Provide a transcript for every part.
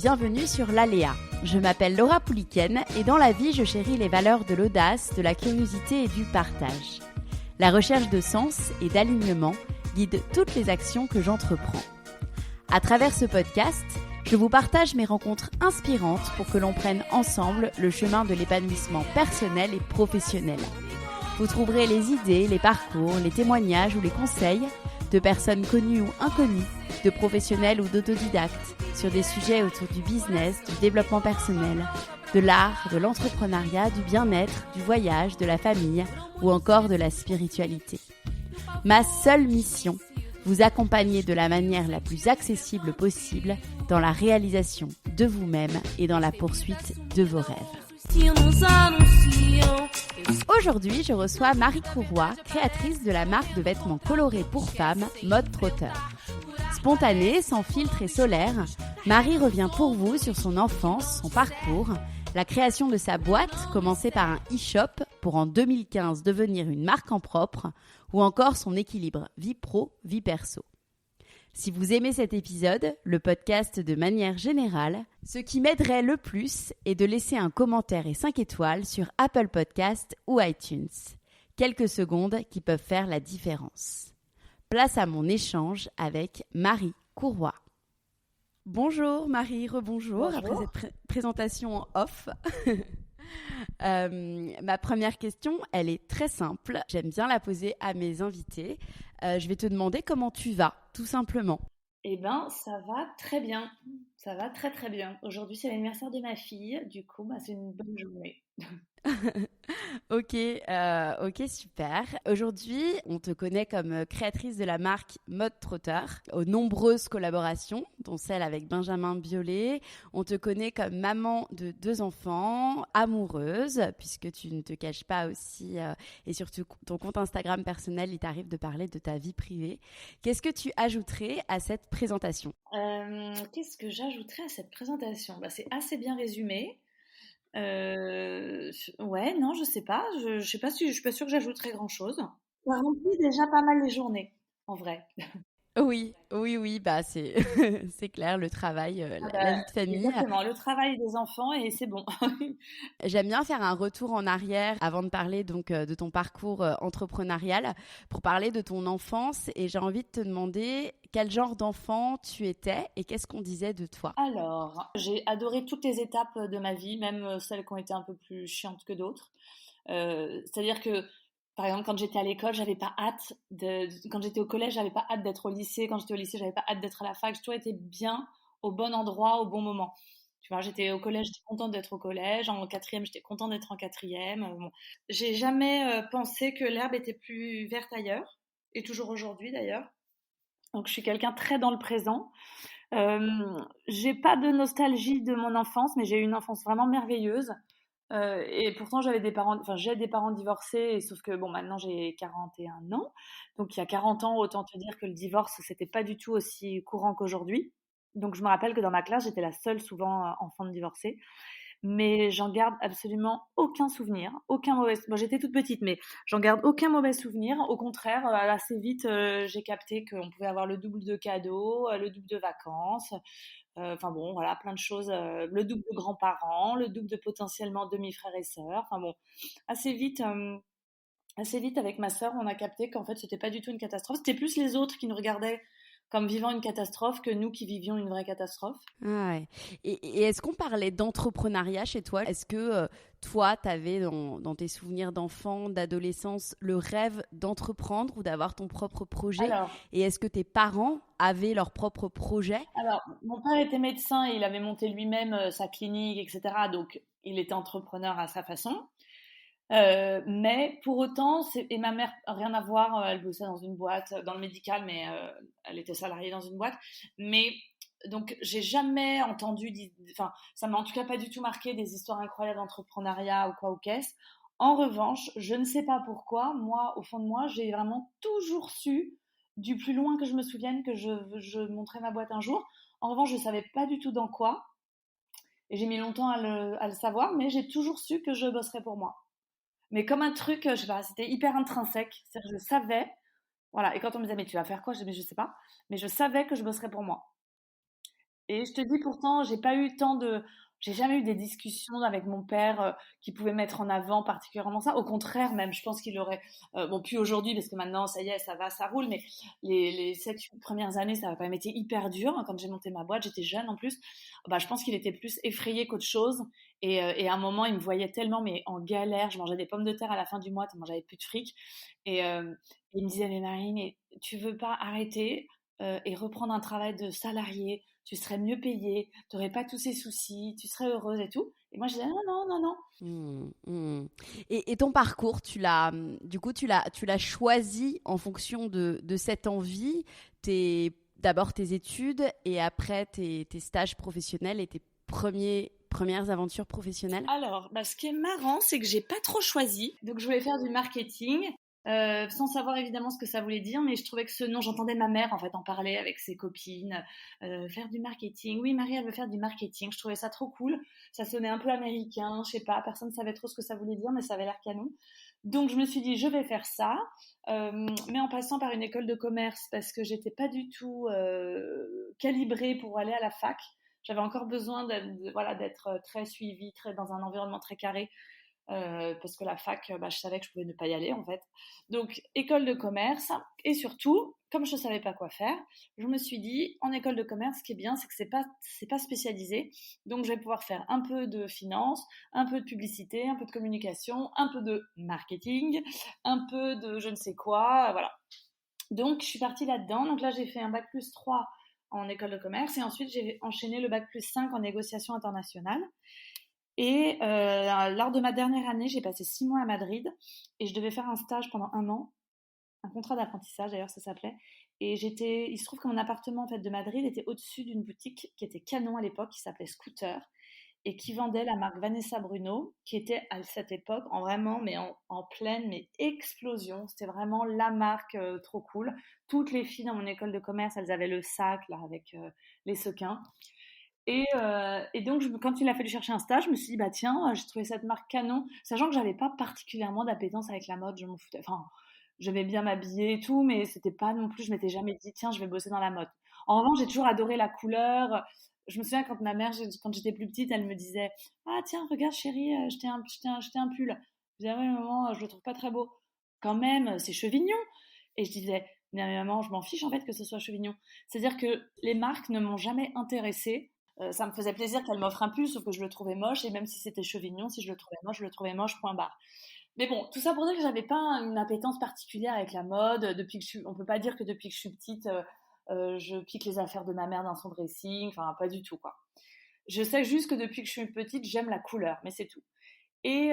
bienvenue sur l'Aléa. Je m'appelle Laura Pouliken et dans la vie, je chéris les valeurs de l'audace, de la curiosité et du partage. La recherche de sens et d'alignement guide toutes les actions que j'entreprends. À travers ce podcast, je vous partage mes rencontres inspirantes pour que l'on prenne ensemble le chemin de l'épanouissement personnel et professionnel. Vous trouverez les idées, les parcours, les témoignages ou les conseils de personnes connues ou inconnues, de professionnels ou d'autodidactes, sur des sujets autour du business, du développement personnel, de l'art, de l'entrepreneuriat, du bien-être, du voyage, de la famille ou encore de la spiritualité. Ma seule mission, vous accompagner de la manière la plus accessible possible dans la réalisation de vous-même et dans la poursuite de vos rêves. Aujourd'hui, je reçois Marie Courroy, créatrice de la marque de vêtements colorés pour femmes Mode Trotter. Spontanée, sans filtre et solaire, Marie revient pour vous sur son enfance, son parcours, la création de sa boîte, commencée par un e-shop pour en 2015 devenir une marque en propre, ou encore son équilibre vie pro, vie perso. Si vous aimez cet épisode, le podcast de manière générale, ce qui m'aiderait le plus est de laisser un commentaire et 5 étoiles sur Apple Podcast ou iTunes. Quelques secondes qui peuvent faire la différence. Place à mon échange avec Marie Courroy. Bonjour Marie, rebonjour. Bonjour. Après cette présentation en off. Ma première question, elle est très simple. J'aime bien la poser à mes invités. Je vais te demander comment tu vas, tout simplement. Eh ben, ça va très bien. Ça va très très bien. Aujourd'hui, c'est l'anniversaire de ma fille. Du coup, c'est une bonne journée. Ok, super. Aujourd'hui, on te connaît comme créatrice de la marque Mode Trotter, aux nombreuses collaborations, dont celle avec Benjamin Biolay. On te connaît comme maman de 2 enfants, amoureuse, puisque tu ne te caches pas aussi, et surtout ton compte Instagram personnel, il t'arrive de parler de ta vie privée. Qu'est-ce que tu ajouterais à cette présentation ? Qu'est-ce que j'ajouterais à cette présentation ? C'est assez bien résumé. Ouais, non, je sais pas. Je sais pas si je suis pas sûre que j'ajouterais grand-chose. Ça remplit déjà pas mal les journées, en vrai. Oui, c'est c'est clair, le travail, la vie de famille. Exactement, le travail des enfants et c'est bon. J'aime bien faire un retour en arrière avant de parler donc de ton parcours entrepreneurial pour parler de ton enfance et j'ai envie de te demander quel genre d'enfant tu étais et qu'est-ce qu'on disait de toi. Alors, j'ai adoré toutes les étapes de ma vie, même celles qui ont été un peu plus chiantes que d'autres. C'est-à-dire que, par exemple, quand j'étais à l'école, j'avais pas hâte quand j'étais au collège, j'avais pas hâte d'être au lycée. Quand j'étais au lycée, j'avais pas hâte d'être à la fac. J'ai toujours été bien au bon endroit, au bon moment. Tu vois, j'étais au collège, j'étais contente d'être au collège. En quatrième, j'étais contente d'être en quatrième. Bon. J'ai jamais pensé que l'herbe était plus verte ailleurs, et toujours aujourd'hui d'ailleurs. Donc, je suis quelqu'un très dans le présent. J'ai pas de nostalgie de mon enfance, mais j'ai eu une enfance vraiment merveilleuse. Et pourtant, j'ai des parents divorcés, et sauf que maintenant j'ai 41 ans. Donc il y a 40 ans, autant te dire que le divorce, c'était pas du tout aussi courant qu'aujourd'hui. Donc je me rappelle que dans ma classe, j'étais la seule souvent enfant de divorcée. Mais j'en garde absolument aucun souvenir, aucun mauvais. Bon, j'étais toute petite, mais j'en garde aucun mauvais souvenir. Au contraire, assez vite, j'ai capté qu'on pouvait avoir le double de cadeaux, le double de vacances. Enfin bon, voilà, plein de choses. Le double de grands-parents, le double de potentiellement demi-frères et sœurs. Enfin bon, assez vite, assez vite avec ma sœur, on a capté qu'en fait, c'était pas du tout une catastrophe. C'était plus les autres qui nous regardaient comme vivant une catastrophe que nous qui vivions une vraie catastrophe. Ah ouais. Et est-ce qu'on parlait d'entrepreneuriat chez toi ? Est-ce que toi, tu avais dans tes souvenirs d'enfant, d'adolescence, le rêve d'entreprendre ou d'avoir ton propre projet ? Alors, Et est-ce que tes parents avaient leur propre projet ? Alors, mon père était médecin et il avait monté lui-même sa clinique, etc. Donc, il était entrepreneur à sa façon. Mais pour autant, et ma mère, rien à voir, elle bossait dans une boîte, dans le médical, mais elle était salariée dans une boîte. Mais donc, j'ai jamais entendu, enfin, ça m'a en tout cas pas du tout marqué des histoires incroyables d'entrepreneuriat ou quoi ou qu'est-ce. En revanche, je ne sais pas pourquoi, moi, au fond de moi, j'ai vraiment toujours su, du plus loin que je me souvienne, que je monterais ma boîte un jour. En revanche, je savais pas du tout dans quoi. Et j'ai mis longtemps à le savoir, mais j'ai toujours su que je bosserais pour moi. Mais comme un truc, je sais pas, c'était hyper intrinsèque. C'est-à-dire que je savais, voilà. Et quand on me disait, mais tu vas faire quoi? Je disais, mais je sais pas. Mais je savais que je bosserais pour moi. Et je te dis pourtant, j'ai jamais eu des discussions avec mon père qui pouvaient mettre en avant particulièrement ça. Au contraire, même, je pense qu'il aurait, bon, plus aujourd'hui parce que maintenant, ça y est, ça va, ça roule, mais les 7 premières années, ça a quand même été hyper dur. Quand j'ai monté ma boîte, j'étais jeune en plus. Bah, je pense qu'il était plus effrayé qu'autre chose. Et à un moment, il me voyait tellement, mais en galère. Je mangeais des pommes de terre à la fin du mois, tellement j'avais plus de fric. Et il me disait, mais Marie, mais tu veux pas arrêter et reprendre un travail de salarié, tu serais mieux payée, tu n'aurais pas tous ces soucis, tu serais heureuse et tout. Et moi, je disais non, non, non, non. Et ton parcours, du coup, tu l'as choisi en fonction de cette envie, d'abord tes études et après tes stages professionnels et tes premières aventures professionnelles? Alors, bah, ce qui est marrant, c'est que j'ai pas trop choisi. Donc, je voulais faire du marketing, sans savoir évidemment ce que ça voulait dire, mais je trouvais que ce nom, j'entendais ma mère en fait en parler avec ses copines, faire du marketing. Oui, Marie, elle veut faire du marketing. Je trouvais ça trop cool. Ça sonnait un peu américain, je sais pas, personne ne savait trop ce que ça voulait dire, mais ça avait l'air canon. Donc, je me suis dit, je vais faire ça, mais en passant par une école de commerce parce que j'étais pas du tout calibrée pour aller à la fac. J'avais encore besoin voilà, d'être très suivie, très, dans un environnement très carré, parce que la fac, bah, je savais que je pouvais ne pas y aller en fait. Donc, école de commerce, et surtout, comme je ne savais pas quoi faire, je me suis dit, en école de commerce, ce qui est bien, c'est que c'est pas spécialisé. Donc, je vais pouvoir faire un peu de finance, un peu de publicité, un peu de communication, un peu de marketing, un peu de je ne sais quoi, voilà. Donc, je suis partie là-dedans. Donc là, j'ai fait un bac plus 3 en école de commerce et ensuite, j'ai enchaîné le bac plus 5 en négociation internationale. Et lors de ma dernière année, j'ai passé 6 mois à Madrid et je devais faire un stage pendant un an, un contrat d'apprentissage d'ailleurs, ça s'appelait. Et il se trouve que mon appartement en fait, de Madrid était au-dessus d'une boutique qui était canon à l'époque, qui s'appelait Scooter et qui vendait la marque Vanessa Bruno, qui était à cette époque en vraiment, mais en pleine, mais explosion. C'était vraiment la marque trop cool. Toutes les filles dans mon école de commerce, elles avaient le sac là avec les sequins. Et donc, quand il a fallu chercher un stage, je me suis dit, bah tiens, j'ai trouvé cette marque canon, sachant que j'avais pas particulièrement d'appétence avec la mode, je m'en foutais. Enfin, j'aimais bien m'habiller et tout, mais c'était pas non plus, je m'étais jamais dit, tiens, je vais bosser dans la mode. En revanche, j'ai toujours adoré la couleur. Je me souviens quand ma mère, quand j'étais plus petite, elle me disait, ah tiens, regarde chérie, je t'ai un pull. Je disais, ah ouais, maman, je le trouve pas très beau. Quand même, c'est chevignon. Et je disais, mais maman, je m'en fiche en fait que ce soit chevignon. C'est-à-dire que les marques ne m'ont jamais intéressée. Ça me faisait plaisir qu'elle m'offre un pull, sauf que je le trouvais moche, et même si c'était chevignon, si je le trouvais moche, je le trouvais moche, point barre. Mais bon, tout ça pour dire que j'avais pas une appétence particulière avec la mode. On peut pas dire que depuis que je suis petite, je pique les affaires de ma mère dans son dressing, enfin pas du tout quoi. Je sais juste que depuis que je suis petite, j'aime la couleur, mais c'est tout. Et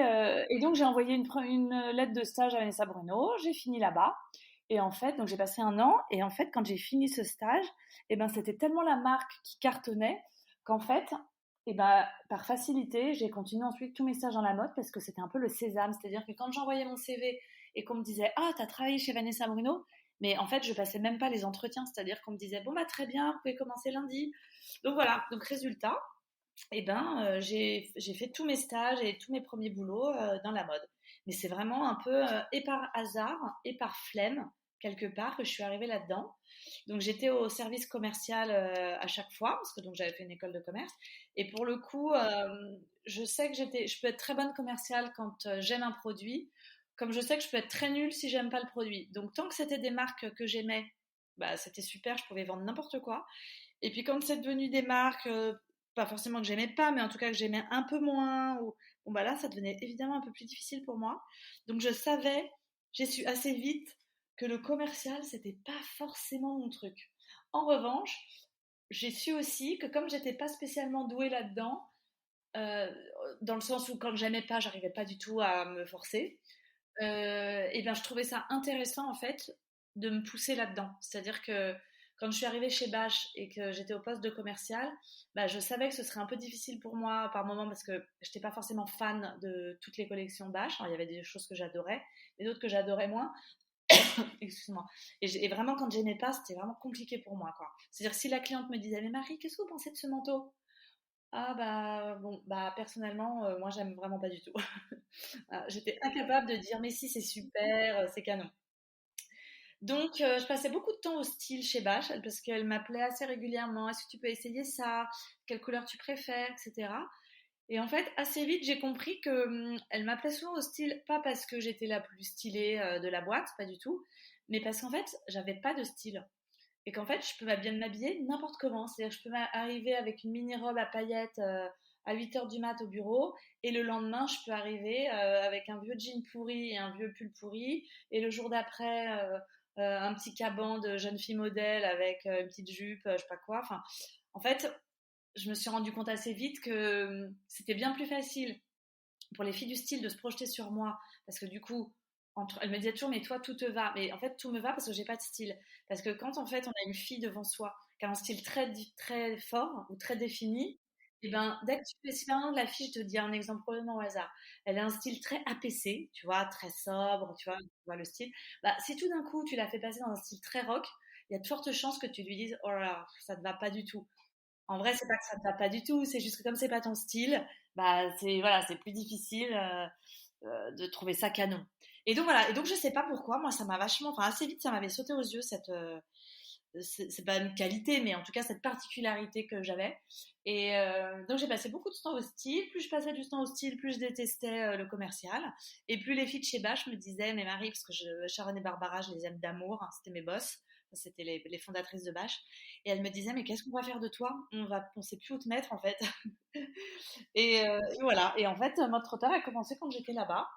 donc j'ai envoyé une lettre de stage à Vanessa Bruno, j'ai fini là-bas. Et en fait, donc j'ai passé un an, et en fait, quand j'ai fini ce stage, eh ben, c'était tellement la marque qui cartonnait qu'en fait, eh ben, par facilité, j'ai continué ensuite tous mes stages dans la mode parce que c'était un peu le sésame. C'est-à-dire que quand j'envoyais mon CV et qu'on me disait ah, t'as travaillé chez Vanessa Bruno, mais en fait, je passais même pas les entretiens. C'est-à-dire qu'on me disait bon, bah très bien, vous pouvez commencer lundi. Donc voilà, donc résultat, eh ben, j'ai fait tous mes stages et tous mes premiers boulots dans la mode. Mais c'est vraiment un peu et par hasard et par flemme, quelque part, que je suis arrivée là-dedans. Donc j'étais au service commercial à chaque fois, parce que donc j'avais fait une école de commerce. Et pour le coup, je sais que je peux être très bonne commerciale quand j'aime un produit, comme je sais que je peux être très nulle si j'aime pas le produit. Donc tant que c'était des marques que j'aimais, bah, c'était super, je pouvais vendre n'importe quoi. Et puis quand c'est devenu des marques, pas forcément que j'aimais pas, mais en tout cas que j'aimais un peu moins, bon bah là ça devenait évidemment un peu plus difficile pour moi. Donc j'ai su assez vite que le commercial c'était pas forcément mon truc. En revanche, j'ai su aussi que comme j'étais pas spécialement douée là-dedans, euh, dans le sens où quand j'aimais pas, j'arrivais pas du tout à me forcer. Et bien je trouvais ça intéressant en fait de me pousser là-dedans. C'est-à-dire que quand je suis arrivée chez Bache et que j'étais au poste de commercial, bah, je savais que ce serait un peu difficile pour moi par moment parce que je n'étais pas forcément fan de toutes les collections Bache. Alors, il y avait des choses que j'adorais, mais d'autres que j'adorais moins. Excuse-moi. Et vraiment, quand j'aimais pas, c'était vraiment compliqué pour moi, quoi. C'est-à-dire si la cliente me disait, mais Marie, qu'est-ce que vous pensez de ce manteau? Ah bah bon, bah personnellement, moi j'aime vraiment pas du tout. J'étais incapable de dire mais si c'est super, c'est canon. Donc, je passais beaucoup de temps au style chez Bache parce qu'elle m'appelait assez régulièrement. Est-ce que tu peux essayer ça? Quelle couleur tu préfères, etc. Et en fait, assez vite, j'ai compris que elle m'appelait souvent au style, pas parce que j'étais la plus stylée de la boîte, pas du tout, mais parce qu'en fait, j'avais pas de style. Et qu'en fait, je peux bien m'habiller n'importe comment. C'est-à-dire, je peux arriver avec une mini-robe à paillettes à 8 heures du mat au bureau, et le lendemain, je peux arriver avec un vieux jean pourri et un vieux pull pourri, et le jour d'après, un petit caban de jeune fille modèle avec une petite jupe, je sais pas quoi. Enfin, en fait, je me suis rendu compte assez vite que c'était bien plus facile pour les filles du style de se projeter sur moi, parce que du coup, elle me disait toujours, mais toi, tout te va. Mais en fait, tout me va parce que j'ai pas de style. Parce que quand en fait, on a une fille devant soi qui a un style très fort ou très défini, et ben, dès que tu fais, si par exemple la fille, je te dis un exemple probablement au hasard, elle a un style très APC, tu vois, très sobre, tu vois le style. Bah, si tout d'un coup, tu la fais passer dans un style très rock, il y a de fortes chances que tu lui dises, oh là là, ça te va pas du tout. En vrai, c'est pas que ça te va pas du tout, c'est juste que comme c'est pas ton style, bah c'est voilà, c'est plus difficile de trouver ça canon. Et donc voilà, et donc je sais pas pourquoi, moi ça m'a vachement, enfin assez vite ça m'avait sauté aux yeux cette c'est pas une qualité, mais en tout cas cette particularité que j'avais. Et donc j'ai passé beaucoup de temps au style. Plus je passais du temps au style, plus je détestais le commercial. Et plus les filles de chez Bache me disaient, mais Marie, parce que Sharon et Barbara, je les aime d'amour, hein, c'était mes boss, c'était les fondatrices de Bache. Et elles me disaient, mais qu'est-ce qu'on va faire de toi? On sait plus où te mettre en fait. Et voilà. Et en fait, mode trotteur a commencé quand j'étais là-bas.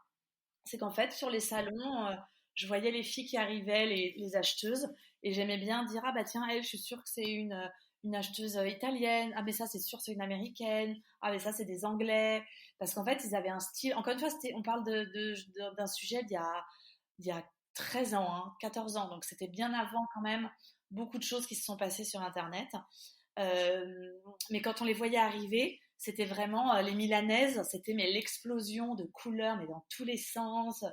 C'est qu'en fait, sur les salons, je voyais les filles qui arrivaient, les acheteuses, et j'aimais bien dire, ah bah tiens, elle, je suis sûre que c'est une acheteuse italienne, ah mais ça, c'est sûr, c'est une américaine, ah mais ça, c'est des anglais, parce qu'en fait, ils avaient un style, encore une fois, on parle d'un sujet d'il y a 13 ans, hein, 14 ans, donc c'était bien avant quand même beaucoup de choses qui se sont passées sur Internet. Mais quand on les voyait arriver, c'était vraiment les Milanaises, c'était mais l'explosion de couleurs, mais dans tous les sens.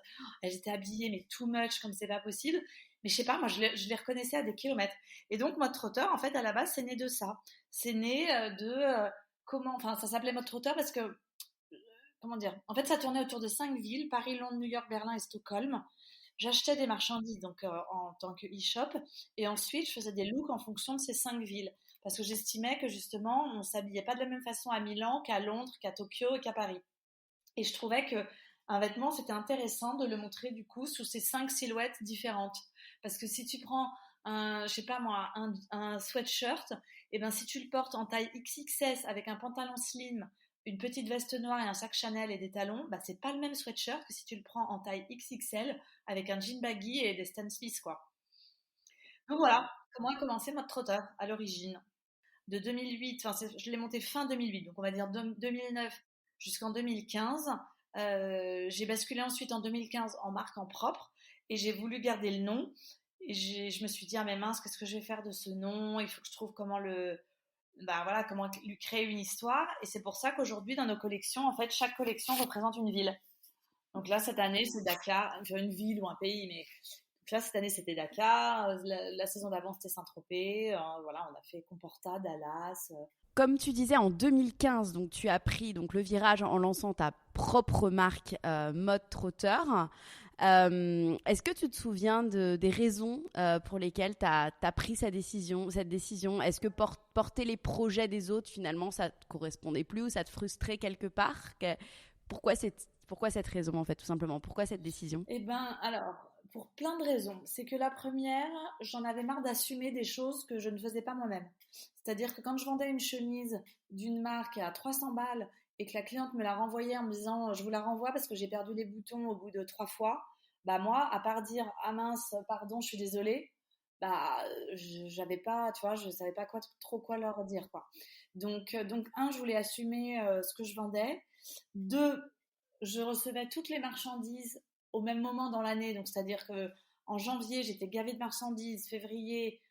Elles étaient habillées, mais too much, comme c'est pas possible. Mais je sais pas, moi je les reconnaissais à des kilomètres. Et donc Mode Trotteur, en fait, à la base, c'est né de ça. C'est né comment, enfin, ça s'appelait Mode Trotteur parce que, comment dire, en fait, ça tournait autour de 5 villes, Paris, Londres, New York, Berlin et Stockholm. J'achetais des marchandises donc en tant que e-shop, et ensuite je faisais des looks en fonction de ces 5 villes parce que j'estimais que justement on s'habillait pas de la même façon à Milan qu'à Londres, qu'à Tokyo et qu'à Paris. Et je trouvais que un vêtement c'était intéressant de le montrer du coup sous ces 5 silhouettes différentes, parce que si tu prends je sais pas moi, un sweatshirt, et ben si tu le portes en taille XXS avec un pantalon slim, une petite veste noire et un sac Chanel et des talons, bah c'est pas le même sweatshirt que si tu le prends en taille XXL avec un jean baggy et des Stan Smith, quoi. Donc voilà comment a commencé Mode Trotteur à l'origine. De 2008, enfin je l'ai monté fin 2008, donc on va dire 2009 jusqu'en 2015. J'ai basculé ensuite en 2015 en marque en propre, et j'ai voulu garder le nom. Et je me suis dit, ah mais mince, qu'est-ce que je vais faire de ce nom? Il faut que je trouve bah voilà, comment lui créer une histoire. Et c'est pour ça qu'aujourd'hui, dans nos collections, en fait, chaque collection représente une ville. Donc là, cette année, c'est Dakar, une ville ou un pays, mais donc là, cette année, c'était Dakar. La saison d'avant, c'était Saint-Tropez. Voilà, on a fait Comporta, Dallas. Comme tu disais, en 2015, donc tu as pris donc le virage en lançant ta propre marque Mode Trotteur. Est-ce que tu te souviens des raisons pour lesquelles tu as pris cette décision? Est-ce que porter les projets des autres, finalement, ça te correspondait plus ou ça te frustrait quelque part? Pourquoi cette raison, en fait, tout simplement? Pourquoi cette décision? Eh ben, alors, pour plein de raisons. C'est que la première, j'en avais marre d'assumer des choses que je ne faisais pas moi-même. C'est-à-dire que quand je vendais une chemise d'une marque à 300 balles et que la cliente me la renvoyait en me disant je vous la renvoie parce que j'ai perdu les boutons au bout de 3 fois, bah moi, à part dire ah mince, pardon, je suis désolée, bah j'avais pas, tu vois, je savais pas trop quoi leur dire, quoi. Donc un, je voulais assumer ce que je vendais. Deux, je recevais toutes les marchandises au même moment dans l'année, donc c'est-à-dire que en janvier, j'étais gavée de marchandises, février,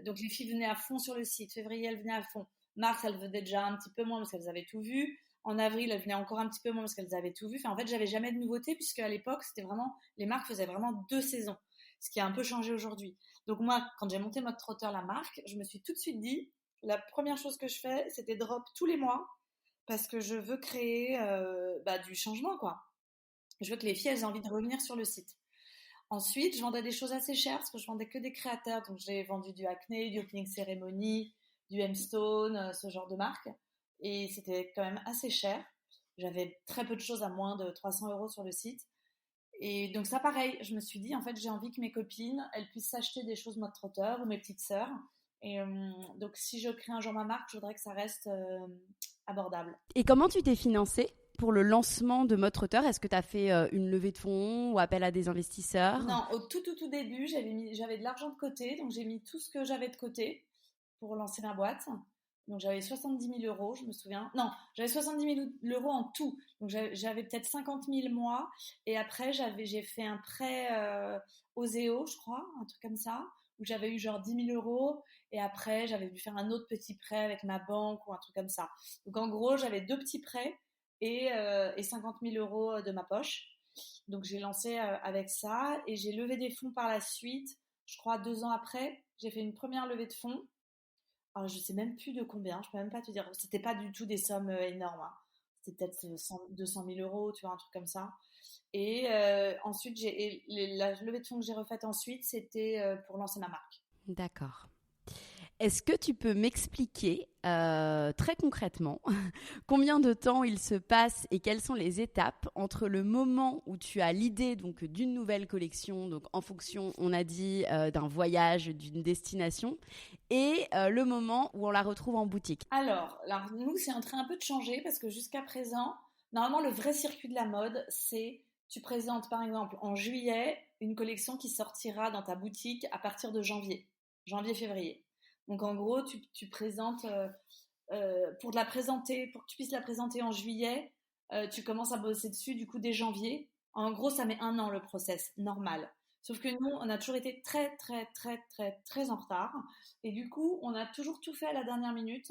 donc les filles venaient à fond sur le site, février, elles venaient à fond, mars, elles venaient déjà un petit peu moins parce qu'elles avaient tout vu, en avril, elles venaient encore un petit peu moins parce qu'elles avaient tout vu, enfin en fait, j'avais jamais de nouveautés puisque à l'époque, c'était vraiment, les marques faisaient vraiment 2 saisons, ce qui a un peu changé aujourd'hui. Donc moi, quand j'ai monté Mode Trotteur, la marque, je me suis tout de suite dit, la première chose que je fais, c'était drop tous les mois parce que je veux créer bah, du changement, quoi. Je veux que les filles elles aient envie de revenir sur le site. Ensuite, je vendais des choses assez chères parce que je vendais que des créateurs. Donc, j'ai vendu du Acne, du Opening Ceremony, du M-Stone, ce genre de marque. Et c'était quand même assez cher. J'avais très peu de choses à moins de 300 euros sur le site. Et donc ça, pareil, je me suis dit, en fait, j'ai envie que mes copines, elles puissent s'acheter des choses mode trotteur ou mes petites sœurs. Et donc, si je crée un jour ma marque, je voudrais que ça reste abordable. Et comment tu t'es financée pour le lancement de Mode Trotteur? Est-ce que tu as fait une levée de fonds ou appel à des investisseurs? Non, au tout début, j'avais de l'argent de côté, donc j'ai mis tout ce que j'avais de côté pour lancer ma boîte. Donc j'avais 70 000 euros, je me souviens. Non, j'avais 70 000 euros en tout. Donc j'avais peut-être 50 000 mois. Et après, j'ai fait un prêt Oseo, je crois, un truc comme ça, où j'avais eu genre 10 000 euros. Et après, j'avais dû faire un autre petit prêt avec ma banque ou un truc comme ça. Donc en gros, j'avais deux petits prêts et 50 000 euros de ma poche. Donc j'ai lancé avec ça et j'ai levé des fonds par la suite. Je crois 2 ans après, j'ai fait une première levée de fonds. Alors je sais même plus de combien, je peux même pas te dire. C'était pas du tout des sommes énormes, hein. C'était peut-être 200 000 euros, tu vois, un truc comme ça. Et ensuite, la levée de fonds que j'ai refaite ensuite, c'était pour lancer ma marque. D'accord. Est-ce que tu peux m'expliquer très concrètement combien de temps il se passe et quelles sont les étapes entre le moment où tu as l'idée donc d'une nouvelle collection, donc en fonction, on a dit, d'un voyage, d'une destination, et le moment où on la retrouve en boutique? Alors, nous, c'est en train un peu de changer parce que jusqu'à présent, normalement, le vrai circuit de la mode, c'est tu présentes par exemple en juillet une collection qui sortira dans ta boutique à partir de janvier-février. Donc en gros, tu présentes, pour la présenter, pour que tu puisses la présenter en juillet, tu commences à bosser dessus du coup dès janvier. En gros, ça met 1 an le process normal. Sauf que nous, on a toujours été très, très, très, très, très en retard. Et du coup, on a toujours tout fait à la dernière minute.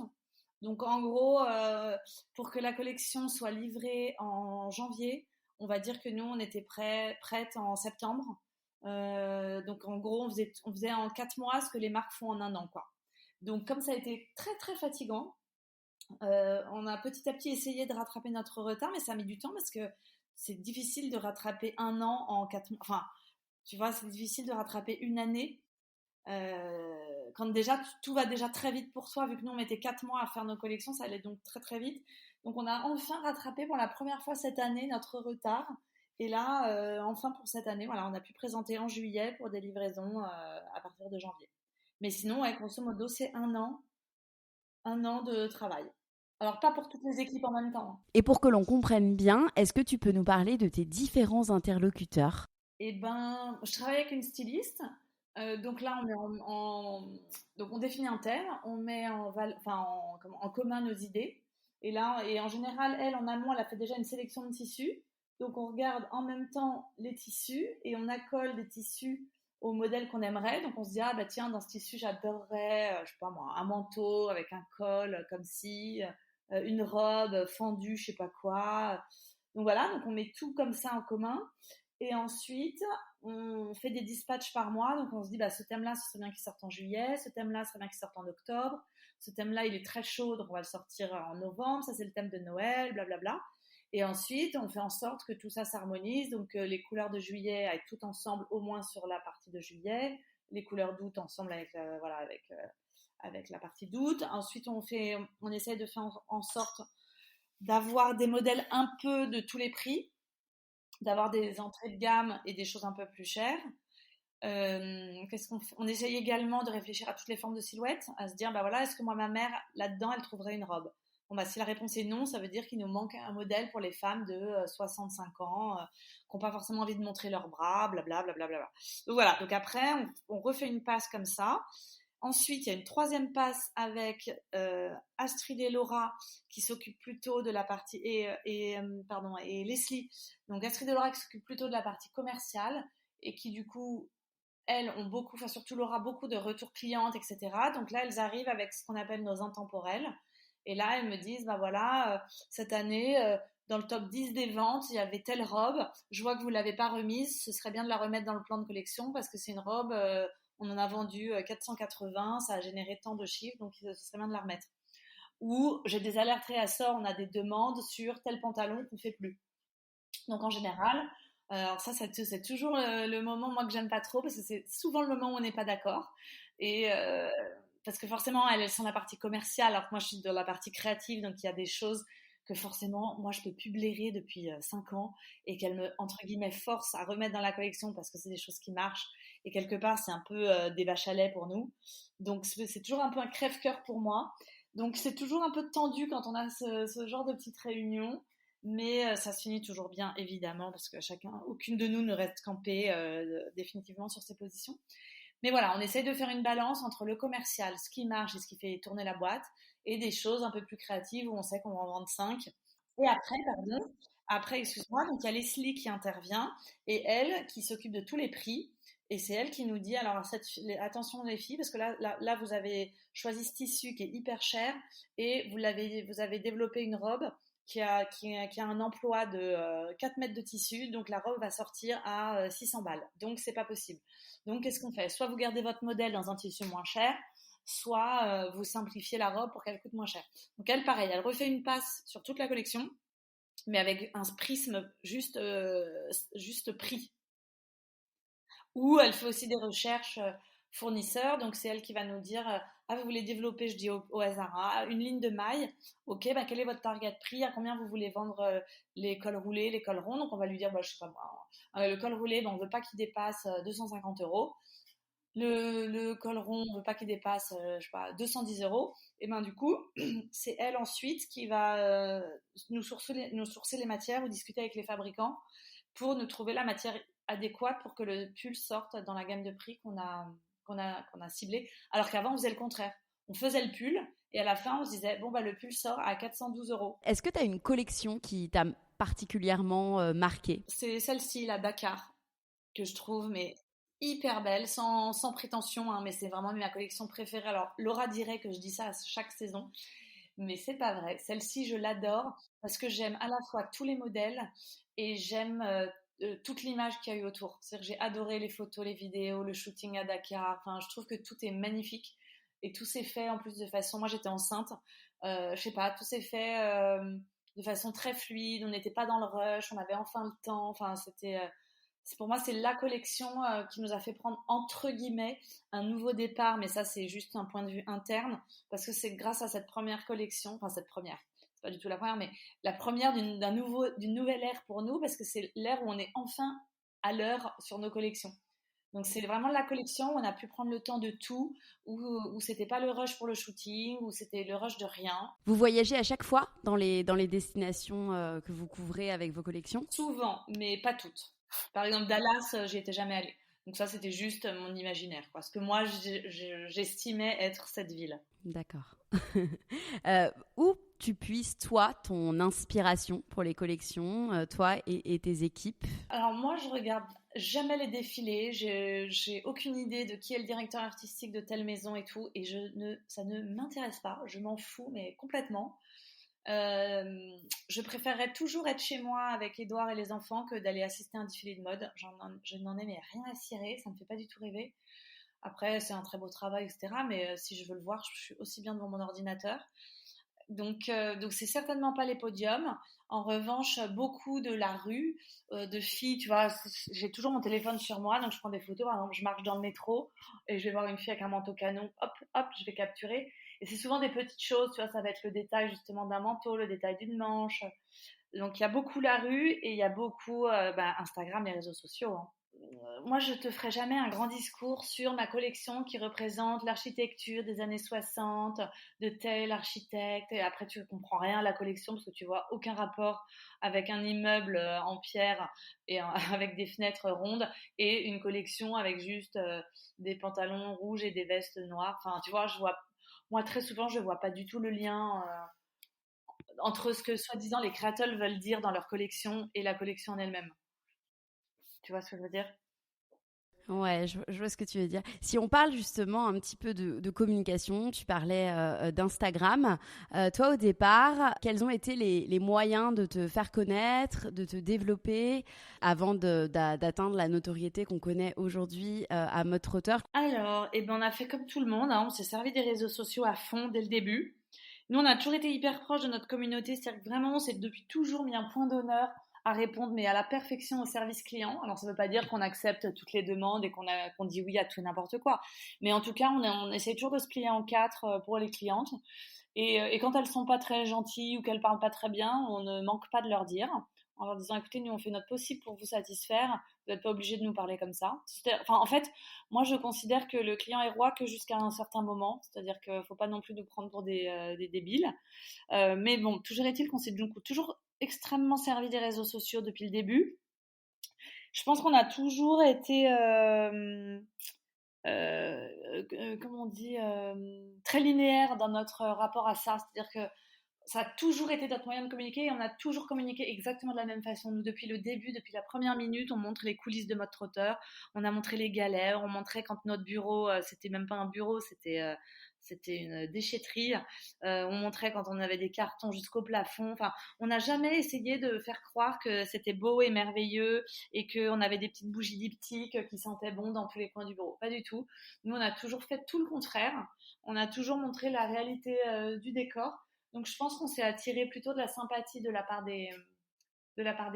Donc en gros, pour que la collection soit livrée en janvier, on va dire que nous, on était prête en septembre. Donc en gros, on faisait en 4 mois ce que les marques font en 1 an, quoi. Donc comme ça a été très très fatigant, on a petit à petit essayé de rattraper notre retard, mais ça a mis du temps parce que c'est difficile de rattraper 1 an en 4 mois. Enfin, tu vois, c'est difficile de rattraper une année quand déjà tout va déjà très vite pour toi, vu que nous on mettait 4 mois à faire nos collections, ça allait donc très très vite. Donc on a enfin rattrapé pour la première fois cette année notre retard. Et là, enfin pour cette année, voilà, on a pu présenter en juillet pour des livraisons à partir de janvier. Mais sinon, ouais, grosso modo, c'est 1 an de travail. Alors pas pour toutes les équipes en même temps, hein. Et pour que l'on comprenne bien, est-ce que tu peux nous parler de tes différents interlocuteurs? Eh ben, je travaille avec une styliste. Donc là, on met donc on définit un thème, on met en commun nos idées. Et là, et en général, elle, en amont, elle a fait déjà une sélection de tissus. Donc on regarde en même temps les tissus et on accole des tissus au modèle qu'on aimerait. Donc on se dit, ah bah tiens, dans ce tissu, j'adorerais, je sais pas moi, un manteau avec un col comme ci, une robe fendue, je sais pas quoi. Donc voilà, donc on met tout comme ça en commun. Et ensuite, on fait des dispatchs par mois. Donc, on se dit, bah, ce thème-là, ce serait bien qu'il sorte en juillet. Ce thème-là, ce serait bien qu'il sorte en octobre. Ce thème-là, il est très chaud, donc on va le sortir en novembre. Ça, c'est le thème de Noël, blablabla. Et ensuite, on fait en sorte que tout ça s'harmonise. Donc, les couleurs de juillet aillent toutes ensemble, au moins sur la partie de juillet. Les couleurs d'août ensemble avec la partie d'août. Ensuite, on essaye de faire en sorte d'avoir des modèles un peu de tous les prix, d'avoir des entrées de gamme et des choses un peu plus chères. Qu'est-ce qu'on fait? On essaye également de réfléchir à toutes les formes de silhouettes, à se dire, bah voilà, est-ce que moi, ma mère, là-dedans, elle trouverait une robe? Bon, bah, si la réponse est non, ça veut dire qu'il nous manque un modèle pour les femmes de 65 ans, qui n'ont pas forcément envie de montrer leurs bras, blablabla. Bla, bla, bla. Donc voilà, donc après, on refait une passe comme ça. Ensuite, il y a une troisième passe avec Astrid et Laura qui s'occupent plutôt de la partie et Leslie. Donc Astrid et Laura qui s'occupent plutôt de la partie commerciale et qui du coup elles ont beaucoup, enfin surtout Laura, beaucoup de retours clientes, etc. Donc là, elles arrivent avec ce qu'on appelle nos intemporels. Et là, elles me disent, bah voilà, cette année, dans le top 10 des ventes, il y avait telle robe. Je vois que vous ne l'avez pas remise. Ce serait bien de la remettre dans le plan de collection parce que c'est une robe, on en a vendu 480, ça a généré tant de chiffres, donc ce serait bien de la remettre. Ou j'ai des alertes réassorts, on a des demandes sur tel pantalon qu'on ne fait plus. Donc en général, Alors ça, c'est toujours le moment, moi, que j'aime pas trop, parce que c'est souvent le moment où on n'est pas d'accord. Et parce que forcément, elles sont la partie commerciale, alors que moi, je suis dans la partie créative, donc il y a des choses que forcément, moi, je peux plus blairer depuis 5 ans et qu'elles me, entre guillemets, forcent à remettre dans la collection parce que c'est des choses qui marchent. Et quelque part, c'est un peu des vaches à lait pour nous. Donc, c'est toujours un peu un crève-cœur pour moi. Donc, c'est toujours un peu tendu quand on a ce genre de petite réunion. Mais ça se finit toujours bien, évidemment, parce que aucune de nous ne reste campée définitivement sur ses positions. Mais voilà, on essaye de faire une balance entre le commercial, ce qui marche et ce qui fait tourner la boîte, et des choses un peu plus créatives où on sait qu'on va en vendre 5. Et après, excuse-moi, donc il y a Leslie qui intervient, et elle qui s'occupe de tous les prix. Et c'est elle qui nous dit, alors attention les filles, parce que là, vous avez choisi ce tissu qui est hyper cher, et vous avez développé une robe qui a un emploi de 4 mètres de tissu, donc la robe va sortir à 600 balles. Donc c'est pas possible. Donc qu'est-ce qu'on fait? Soit vous gardez votre modèle dans un tissu moins cher, soit vous simplifiez la robe pour qu'elle coûte moins cher. Donc elle, pareil, elle refait une passe sur toute la collection, mais avec un prisme juste prix. Ou elle fait aussi des recherches fournisseurs, donc c'est elle qui va nous dire ah, vous voulez développer, je dis au hasard, hein, une ligne de maille, ok, bah, quel est votre target prix, à combien vous voulez vendre les cols roulés, les cols ronds, donc on va lui dire, bah, je sais pas moi, le col roulé, bah, on veut pas qu'il dépasse 250 €. Le col rond, on veut pas qu'il dépasse, je sais pas, 210 €. Et ben du coup, c'est elle ensuite qui va nous sourcer les matières ou discuter avec les fabricants pour nous trouver la matière adéquate pour que le pull sorte dans la gamme de prix qu'on a ciblé. Alors qu'avant, on faisait le contraire. On faisait le pull et à la fin, on se disait, bon, bah, le pull sort à 412 €. Est-ce que tu as une collection qui t'a particulièrement marqué? C'est celle-ci, la Dakar, que je trouve mais hyper belle, sans prétention, hein, mais c'est vraiment ma collection préférée. Alors, Laura dirait que je dis ça à chaque saison, mais c'est pas vrai. Celle-ci, je l'adore parce que j'aime à la fois tous les modèles et j'aime toute l'image qu'il y a eu autour. C'est-à-dire que j'ai adoré les photos, les vidéos, le shooting à Dakar. Enfin, je trouve que tout est magnifique et tout s'est fait en plus de façon. Moi, j'étais enceinte, je sais pas, tout s'est fait de façon très fluide. On n'était pas dans le rush, on avait enfin le temps. Enfin, pour moi, c'est la collection qui nous a fait prendre, entre guillemets, un nouveau départ, mais ça, c'est juste un point de vue interne, parce que c'est grâce à cette première collection, enfin cette première, c'est pas du tout la première, mais la première d'une nouvelle ère pour nous, parce que c'est l'ère où on est enfin à l'heure sur nos collections. Donc c'est vraiment la collection où on a pu prendre le temps de tout, où c'était pas le rush pour le shooting, où c'était le rush de rien. Vous voyagez à chaque fois dans les destinations que vous couvrez avec vos collections? Souvent, mais pas toutes. Par exemple, Dallas, j'y étais jamais allée. Donc ça, c'était juste mon imaginaire, quoi. Ce que moi, j'estimais être cette ville. D'accord. Où tu puisses, toi, ton inspiration pour les collections, toi et tes équipes? Alors moi, je regarde jamais les défilés. J'ai aucune idée de qui est le directeur artistique de telle maison et tout. Et ça ne m'intéresse pas. Je m'en fous, mais complètement. Je préférerais toujours être chez moi avec Édouard et les enfants que d'aller assister à un défilé de mode. Je n'en ai mais rien à cirer, ça me fait pas du tout rêver. Après, c'est un très beau travail, etc. Mais si je veux le voir, je suis aussi bien devant mon ordinateur. Donc c'est certainement pas les podiums. En revanche, beaucoup de la rue, de filles, tu vois, j'ai toujours mon téléphone sur moi, donc je prends des photos. Par exemple, je marche dans le métro et je vais voir une fille avec un manteau canon, hop, hop, je vais capturer. Et c'est souvent des petites choses, tu vois, ça va être le détail justement d'un manteau, le détail d'une manche. Donc il y a beaucoup la rue et il y a beaucoup Instagram, les réseaux sociaux, hein. Moi, je te ferai jamais un grand discours sur ma collection qui représente l'architecture des années 60, de tel architecte, et après tu comprends rien à la collection parce que tu vois aucun rapport avec un immeuble en pierre et avec des fenêtres rondes et une collection avec juste des pantalons rouges et des vestes noires. Enfin, tu vois, moi très souvent, je vois pas du tout le lien entre ce que soi-disant les créateurs veulent dire dans leur collection et la collection en elle-même. Tu vois ce que je veux dire? Ouais, je vois ce que tu veux dire. Si on parle justement un petit peu de communication, tu parlais d'Instagram. Toi, au départ, quels ont été les moyens de te faire connaître, de te développer avant d'atteindre la notoriété qu'on connaît aujourd'hui à mode trotteur? Alors, on a fait comme tout le monde, hein, on s'est servi des réseaux sociaux à fond dès le début. Nous, on a toujours été hyper proches de notre communauté, c'est-à-dire que vraiment, on s'est depuis toujours mis un point d'honneur à répondre, mais à la perfection au service client. Alors, ça ne veut pas dire qu'on accepte toutes les demandes et qu'on dit oui à tout et n'importe quoi. Mais en tout cas, on essaie toujours de se plier en quatre pour les clientes. Et quand elles sont pas très gentilles ou qu'elles parlent pas très bien, on ne manque pas de leur dire, en leur disant écoutez, nous on fait notre possible pour vous satisfaire, vous n'êtes pas obligé de nous parler comme ça. Enfin, en fait, moi je considère que le client est roi que jusqu'à un certain moment, c'est-à-dire qu'il ne faut pas non plus nous prendre pour des débiles. Mais bon, toujours est-il qu'on s'est donc toujours extrêmement servi des réseaux sociaux depuis le début. Je pense qu'on a toujours été comment on dit, très linéaire dans notre rapport à ça. C'est-à-dire que ça a toujours été notre moyen de communiquer et on a toujours communiqué exactement de la même façon. Nous, depuis le début, depuis la première minute, on montre les coulisses de mode trotteur, on a montré les galères, on montrait quand notre bureau, c'était même pas un bureau, c'était une déchetterie. On montrait quand on avait des cartons jusqu'au plafond. Enfin, on n'a jamais essayé de faire croire que c'était beau et merveilleux et qu'on avait des petites bougies diptyques qui sentaient bon dans tous les coins du bureau. Pas du tout. Nous, on a toujours fait tout le contraire. On a toujours montré la réalité du décor. Donc, je pense qu'on s'est attiré plutôt de la sympathie de la part des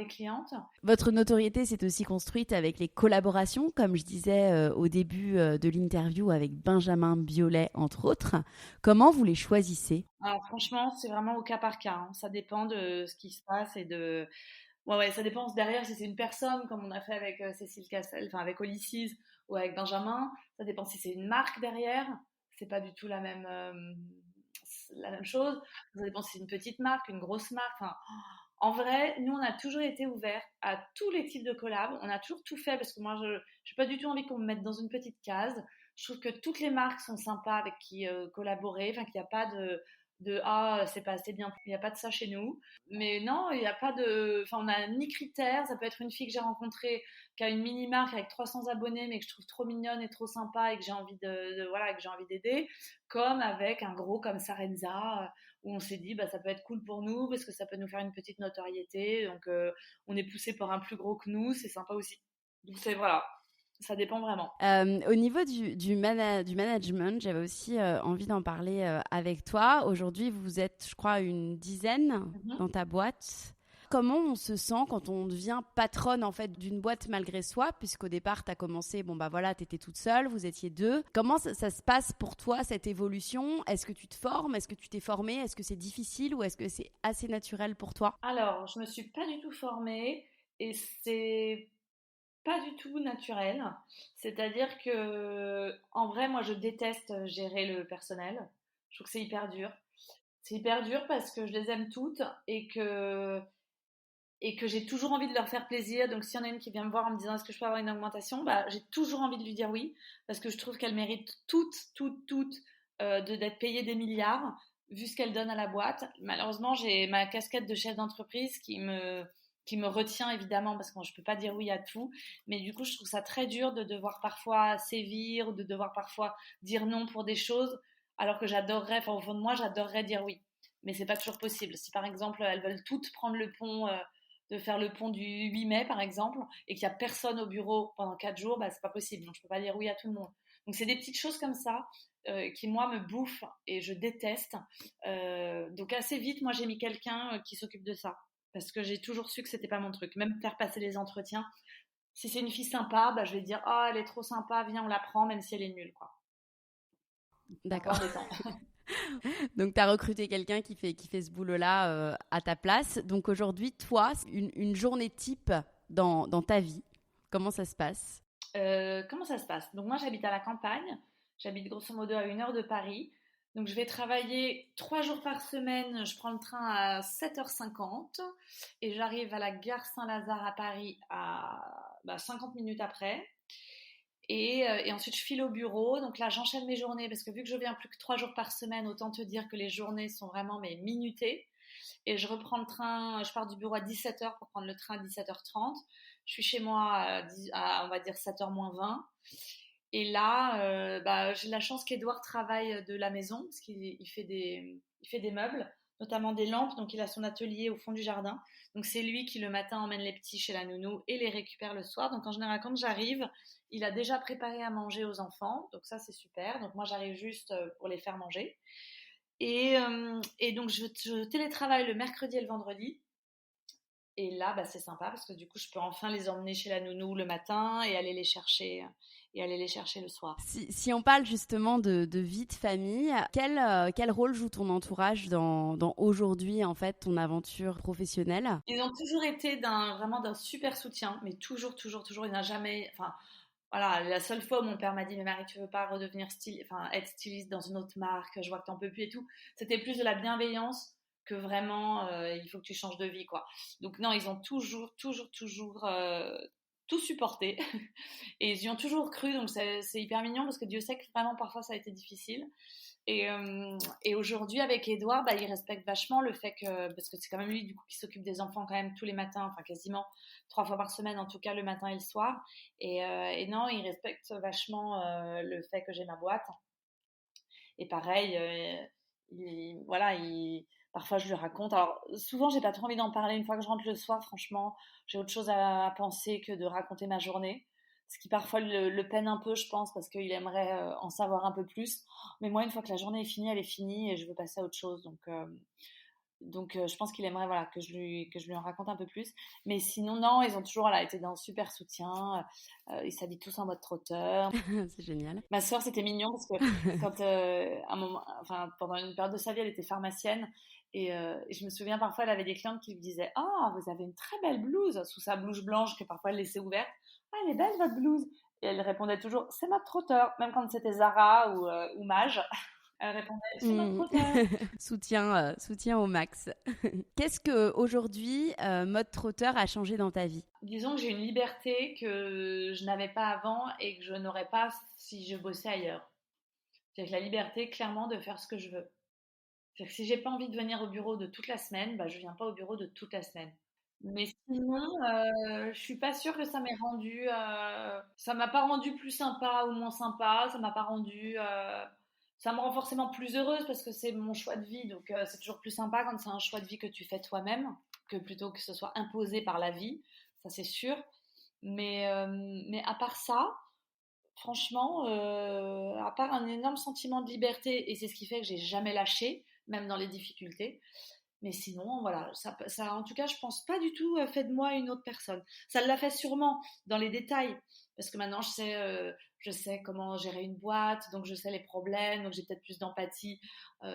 clientes. Votre notoriété s'est aussi construite avec les collaborations, comme je disais au début de l'interview avec Benjamin Biolay, entre autres. Comment vous les choisissez ? Alors, franchement, c'est vraiment au cas par cas. Hein. Ça dépend de ce qui se passe et de... Ouais, ça dépend derrière si c'est une personne, comme on a fait avec Cécile Cassel, enfin avec Olysses ou avec Benjamin. Ça dépend si c'est une marque derrière. C'est pas du tout la même chose. Ça dépend si c'est une petite marque, une grosse marque. Enfin, en vrai, nous, on a toujours été ouverts à tous les types de collabs. On a toujours tout fait parce que moi, je n'ai pas du tout envie qu'on me mette dans une petite case. Je trouve que toutes les marques sont sympas avec qui collaborer. Enfin, qu'il n'y a pas de ah, c'est pas assez bien. Il n'y a pas de ça chez nous. Mais non, il n'y a pas de. Enfin, on n'a ni critères. Ça peut être une fille que j'ai rencontrée qui a une mini-marque avec 300 abonnés, mais que je trouve trop mignonne et trop sympa et que j'ai envie voilà, que j'ai envie d'aider. Comme avec un gros comme Sarenza où on s'est dit bah ça peut être cool pour nous parce que ça peut nous faire une petite notoriété, donc on est poussé par un plus gros que nous, c'est sympa aussi. Donc c'est voilà, ça dépend vraiment. Au niveau du management, j'avais aussi envie d'en parler avec toi. Aujourd'hui, vous êtes, je crois, une dizaine dans ta boîte. Comment on se sent quand on devient patronne en fait d'une boîte malgré soi, puisqu'au départ tu as commencé, bon bah voilà, tu étais toute seule, vous étiez deux. Comment ça se passe pour toi cette évolution ? Est-ce que tu te formes ? Est-ce que tu t'es formée ? Est-ce que c'est difficile ou est-ce que c'est assez naturel pour toi ? Alors, je me suis pas du tout formée et c'est pas du tout naturel. C'est-à-dire que en vrai, moi je déteste gérer le personnel. Je trouve que c'est hyper dur. C'est hyper dur parce que je les aime toutes et que j'ai toujours envie de leur faire plaisir. Donc, s'il y en a une qui vient me voir en me disant est-ce que je peux avoir une augmentation, bah, j'ai toujours envie de lui dire oui, parce que je trouve qu'elle mérite toutes d'être payée des milliards, vu ce qu'elle donne à la boîte. Malheureusement, j'ai ma casquette de chef d'entreprise qui me retient évidemment, parce que je ne peux pas dire oui à tout. Mais du coup, je trouve ça très dur de devoir parfois sévir ou de devoir parfois dire non pour des choses, alors que j'adorerais, enfin, au fond de moi, j'adorerais dire oui. Mais c'est pas toujours possible. Si par exemple, elles veulent toutes prendre le pont de faire le pont du 8 mai, par exemple, et qu'il n'y a personne au bureau pendant 4 jours, bah, c'est pas possible. Donc, je peux pas dire oui à tout le monde. Donc, c'est des petites choses comme ça qui, moi, me bouffent et je déteste. Donc, assez vite, moi, j'ai mis quelqu'un qui s'occupe de ça. Parce que j'ai toujours su que c'était pas mon truc. Même faire passer les entretiens. Si c'est une fille sympa, bah, je vais dire, oh, elle est trop sympa, viens, on la prend, même si elle est nulle, quoi. D'accord. Donc, tu as recruté quelqu'un qui fait ce boulot-là à ta place. Donc, aujourd'hui, toi, une journée type dans ta vie, comment ça se passe ? Comment ça se passe ? Donc, moi, j'habite à la campagne. J'habite grosso modo à 1 heure de Paris. Donc, je vais travailler 3 jours par semaine. Je prends le train à 7h50 et j'arrive à la gare Saint-Lazare à Paris à 50 minutes après. Et ensuite, je file au bureau. Donc là, j'enchaîne mes journées parce que vu que je viens plus que 3 jours par semaine, autant te dire que les journées sont vraiment minutées. Et je reprends le train, je pars du bureau à 17h pour prendre le train à 17h30. Je suis chez moi on va dire 7h moins 20. Et là, j'ai la chance qu'Edouard travaille de la maison parce qu'il fait des meubles, notamment des lampes. Donc, il a son atelier au fond du jardin. Donc, c'est lui qui, le matin, emmène les petits chez la nounou et les récupère le soir. Donc, en général, quand j'arrive, il a déjà préparé à manger aux enfants. Donc, ça, c'est super. Donc, moi, j'arrive juste pour les faire manger. Et donc, je télétravaille le mercredi et le vendredi. Et là, c'est sympa parce que du coup, je peux enfin les emmener chez la nounou le matin et aller les chercher le soir. Si on parle justement de vie de famille, quel rôle joue ton entourage dans aujourd'hui, en fait, ton aventure professionnelle? Ils ont toujours été vraiment d'un super soutien, mais toujours, toujours, toujours. Il n'a jamais, enfin, voilà, la seule fois où mon père m'a dit, mais Marie, tu veux pas redevenir être styliste dans une autre marque, je vois que t'en peux plus et tout. C'était plus de la bienveillance que vraiment, il faut que tu changes de vie, quoi. Donc non, ils ont toujours, toujours, toujours tout supporté et ils y ont toujours cru. Donc c'est hyper mignon parce que Dieu sait que vraiment parfois ça a été difficile. Et aujourd'hui, avec Edouard, il respecte vachement le fait que, parce que c'est quand même lui du coup qui s'occupe des enfants quand même tous les matins, enfin quasiment 3 fois par semaine, en tout cas le matin et le soir. Et non, il respecte vachement le fait que j'ai ma boîte. Et pareil, voilà, parfois je lui raconte. Alors souvent, j'ai pas trop envie d'en parler. Une fois que je rentre le soir, franchement, j'ai autre chose à penser que de raconter ma journée. Ce qui parfois le peine un peu, je pense, parce qu'il aimerait en savoir un peu plus. Mais moi, une fois que la journée est finie, elle est finie et je veux passer à autre chose. Donc, je pense qu'il aimerait voilà, que je lui en raconte un peu plus. Mais sinon, non, ils ont toujours voilà, été d'un super soutien. Ils s'habillent tous en mode trotteur. C'est génial. Ma sœur, c'était mignon parce que quand, un moment, enfin, pendant une période de sa vie, elle était pharmacienne. Et je me souviens parfois, elle avait des clientes qui lui disaient ah, vous avez une très belle blouse sous sa blouse blanche que parfois elle laissait ouverte. Ah, elle est belle votre blouse. Et elle répondait toujours c'est mode trotteur. Même quand c'était Zara ou Mage, elle répondait c'est mode trotteur. Soutien au max. Qu'est-ce que aujourd'hui mode trotteur a changé dans ta vie? Disons que j'ai une liberté que je n'avais pas avant et que je n'aurais pas si je bossais ailleurs. C'est la liberté clairement de faire ce que je veux. C'est-à-dire que si j'ai pas envie de venir au bureau de toute la semaine, je viens pas au bureau de toute la semaine. Mais sinon, je suis pas sûre que ça m'a pas rendu plus sympa ou moins sympa. Ça me rend forcément plus heureuse parce que c'est mon choix de vie. Donc c'est toujours plus sympa quand c'est un choix de vie que tu fais toi-même, que plutôt que ce soit imposé par la vie. Ça c'est sûr. Mais à part ça, franchement, à part un énorme sentiment de liberté, et c'est ce qui fait que j'ai jamais lâché, même dans les difficultés. Mais sinon, voilà, en tout cas, je pense pas du tout fait de moi une autre personne. Ça l'a fait sûrement dans les détails, parce que maintenant je sais comment gérer une boîte, donc je sais les problèmes, donc j'ai peut-être plus d'empathie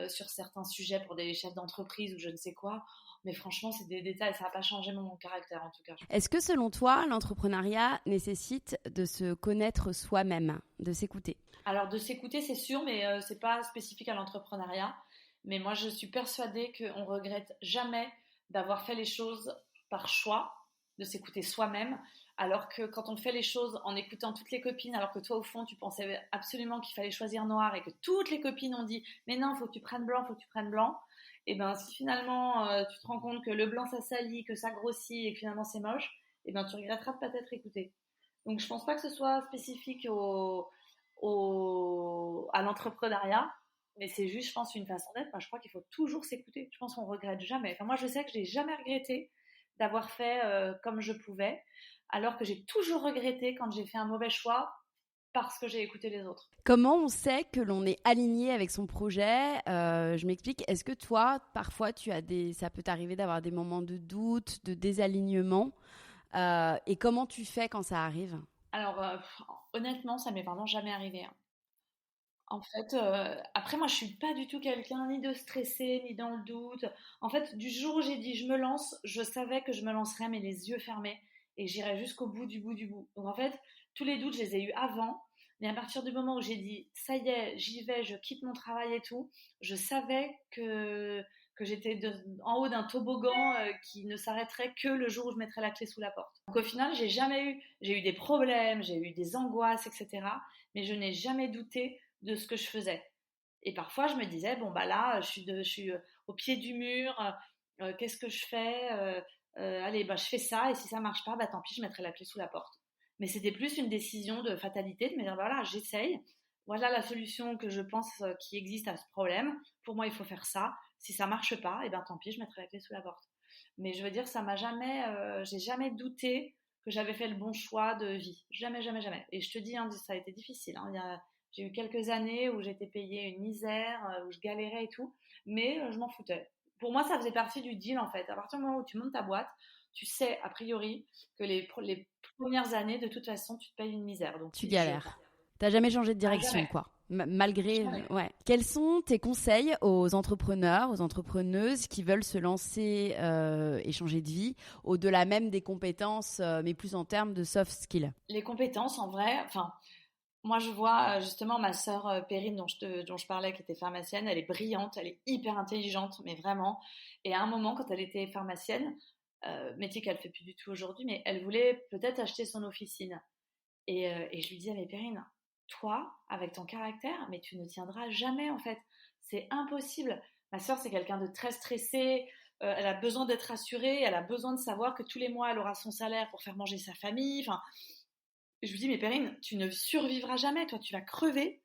sur certains sujets pour des chefs d'entreprise ou je ne sais quoi. Mais franchement, c'est des détails, ça n'a pas changé mon caractère en tout cas. Est-ce que selon toi, l'entrepreneuriat nécessite de se connaître soi-même, de s'écouter? Alors de s'écouter, c'est sûr, mais c'est pas spécifique à l'entrepreneuriat. Mais moi, je suis persuadée qu'on regrette jamais d'avoir fait les choses par choix, de s'écouter soi-même, alors que quand on fait les choses en écoutant toutes les copines, alors que toi, au fond, tu pensais absolument qu'il fallait choisir noir et que toutes les copines ont dit « mais non, faut que tu prennes blanc, faut que tu prennes blanc », et ben si finalement tu te rends compte que le blanc ça salit, que ça grossit et que finalement c'est moche, et ben tu regretteras de pas t'être écouté. Donc je pense pas que ce soit spécifique à l'entrepreneuriat, mais c'est juste, je pense, une façon d'être. Moi, je crois qu'il faut toujours s'écouter. Je pense qu'on regrette jamais. Enfin, moi, je sais que j'ai jamais regretté d'avoir fait comme je pouvais, alors que j'ai toujours regretté quand j'ai fait un mauvais choix parce que j'ai écouté les autres. Comment on sait que l'on est aligné avec son projet? Je m'explique. Est-ce que toi, parfois, ça peut t'arriver d'avoir des moments de doute, de désalignement? Et comment tu fais quand ça arrive? Alors, honnêtement, ça m'est vraiment jamais arrivé, hein. En fait, après moi je suis pas du tout quelqu'un ni de stressé, ni dans le doute. En fait, du jour où j'ai dit je me lance, je savais que je me lancerais mais les yeux fermés et j'irais jusqu'au bout du bout du bout. Donc en fait, tous les doutes, je les ai eus avant, mais à partir du moment où j'ai dit ça y est, j'y vais, je quitte mon travail et tout, je savais que j'étais en haut d'un toboggan qui ne s'arrêterait que le jour où je mettrais la clé sous la porte. Donc au final, j'ai eu des problèmes, j'ai eu des angoisses, etc. Mais je n'ai jamais douté de ce que je faisais. Et parfois, je me disais, bon, là, je suis au pied du mur, qu'est-ce que je fais allez, je fais ça, et si ça marche pas, tant pis, je mettrai la clé sous la porte. Mais c'était plus une décision de fatalité, de me dire, voilà, j'essaye, voilà la solution que je pense qui existe à ce problème, pour moi, il faut faire ça, si ça marche pas, et tant pis, je mettrai la clé sous la porte. Mais je veux dire, j'ai jamais douté que j'avais fait le bon choix de vie. Jamais, jamais, jamais. Et je te dis, hein, ça a été difficile. Hein. J'ai eu quelques années où j'étais payée une misère, où je galérais et tout, mais je m'en foutais. Pour moi, ça faisait partie du deal en fait. À partir du moment où tu montes ta boîte, tu sais a priori que les premières années, de toute façon, tu te payes une misère. Donc, Tu galères. T'as jamais changé de direction, jamais. quoi. Malgré, Jamais. ouais. Quels sont tes conseils aux entrepreneurs, aux entrepreneuses qui veulent se lancer et changer de vie, au-delà même des compétences, mais plus en termes de soft skills? Les compétences, en vrai, enfin, moi, je vois justement ma sœur Perrine dont je parlais, qui était pharmacienne. Elle est brillante, elle est hyper intelligente, mais vraiment. Et à un moment, quand elle était pharmacienne, métier qu'elle fait plus du tout aujourd'hui, mais elle voulait peut-être acheter son officine. Et je lui disais, mais Perrine, toi, avec ton caractère, mais tu ne tiendras jamais en fait. C'est impossible. Ma sœur, c'est quelqu'un de très stressé. Elle a besoin d'être rassurée. Elle a besoin de savoir que tous les mois, elle aura son salaire pour faire manger sa famille. Enfin, je lui dis, mais Perrine, tu ne survivras jamais. Toi, tu vas crever